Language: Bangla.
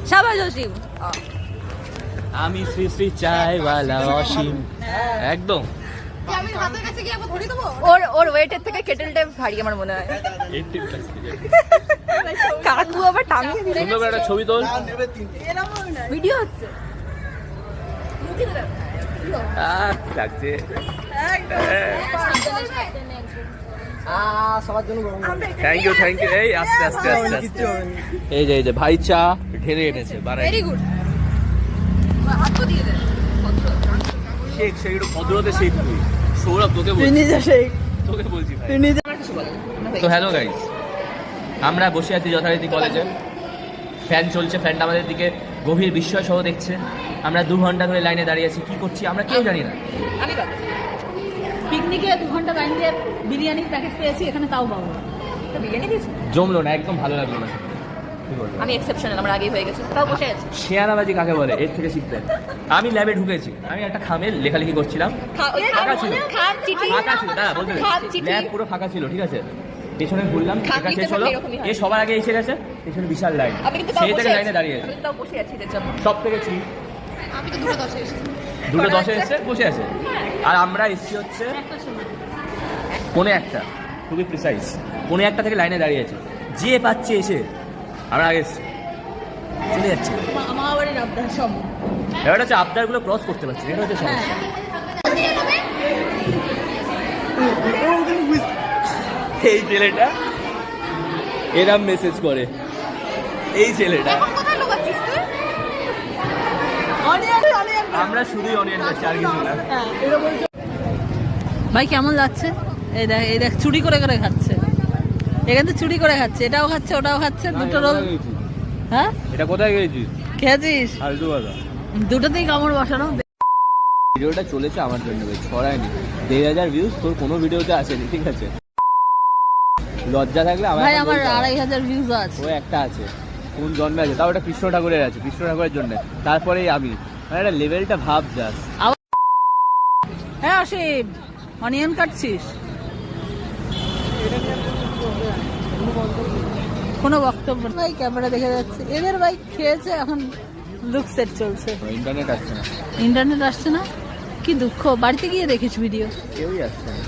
সাবাস অসীম। আমি শ্রী শ্রী চাইওয়ালা অসীম। একদম ওর ওয়েটের থেকে কেটেলটা ভারী আমার মনে হয়। কাকু আবার টাঙিয়ে দিল। সুন্দর করে একটা ছবি তোল। ভিডিও হচ্ছে। লাগছে থ্যাংক ইউ থ্যাংক ইউ। এই আস্তে আস্তে আস্তে আস্তে এই যে ভাই চা ঢেলে এনেছে। Very good. হাত তো দিয়ে দে। শেখ শেখ একটু ভদ্রতে শেখ তুই। সৌরভ তোকে বলছি, নিজে শেখ তোকে বলছি ভাই। তুই নিজে কিছু বল। তো হ্যালো গাইস, আমরা বসে আছি যথারীতি কলেজে। ফ্যান চলছে, ফ্যানটা আমাদের দিকে গভীর বিস্ময় সহ দেখছে। আমরা 2 ঘন্টা ধরে লাইনে দাঁড়িয়ে আছি, কি করছি আমরা কেউ জানি না। আমি বাবা পিকনিকে 2 ঘন্টা লাইন দিয়ে বিরিয়ানির প্যাকেট পেয়েছি, এখানে তাও পাবো না। তো বিরিয়ানি দিয়েছি, জমলো না, একদম ভালো লাগলো না। আমি এক্সেপশনাল, আমার আগেই হয়ে গেছে, তাও বসে আছি। শেয়ানাবাজি কাকে বলে এর থেকে শিখতে। আমি ল্যাবে ঢুকেছি, আমি একটা খামে লেখালেখি করছিলাম। ফাঁকা ছিল, ফাঁকা ছিল না বলতে, ল্যাব পুরো ফাঁকা ছিল, ঠিক আছে। পেছনে ঘুরলাম, লেখা শেষ হলো, এ সবার আগে এসে গেছে, পেছনে বিশাল লাইন, সেই থেকে লাইনে দাঁড়িয়ে আছে। সব থেকে ঠিক আমি তো 2:10 এসেছি, 2:10 এসে বসে আছে। আর আমরা এসছি হচ্ছে 1:45, খুবই প্রিসাইজ। 1:45 থেকে লাইনে দাঁড়িয়ে আছে, যে পাচ্ছে এসে আমরা আগে এসছি, চলে যাচ্ছে। আমার বাড়ির আবদার সব, ব্যাপারটা হচ্ছে আবদারগুলো ক্রস করতে পারছি, এটা হচ্ছে সমস্যা। এই ছেলেটা এরম মেসেজ করে, এই ছেলেটা। আমরা শুধুই অনিয়ন খাচ্ছি, আর কিছু না। ভাই কেমন লাগছে? এই দেখ চুরি করে করে খাচ্ছে, এখানে চুরি করে খাচ্ছে, এটাও খাচ্ছে ওটাও খাচ্ছে, দুটো রোল। হ্যাঁ এটা কোথায় গেছিস? খেয়েছিস? ফালতু কথা। দুটোতেই কামড় বসানো। ভিডিওটা চলেছে আমার জন্য, ছড়ায়নি। 1,500 ভিউজ তোর কোনো ভিডিওতে আসেনি, ঠিক আছে। লজ্জা থাকলে আমার, ভাই আমার 2,500 ভিউজ আছে। ও একটা আছে, কোন জন্মে আছে, তাও ওটা কৃষ্ণ ঠাকুরের আছে, কৃষ্ণ ঠাকুরের জন্য। তারপরেই আমি, মানে একটা লেভেলটা ভাব যাস। হ্যাঁ অসীম, অনিয়ন কাটছিস? কোনো বক্তব্য ভাই, ক্যামেরা দেখে যাচ্ছে। এদের ভাই খেয়েছে, এখন লুক সেট চলছে। ইন্টারনেট আসছে না, ইন্টারনেট আসছে না, কি দুঃখ। বাড়িতে গিয়ে দেখিস ভিডিও? কেউই আসছে না।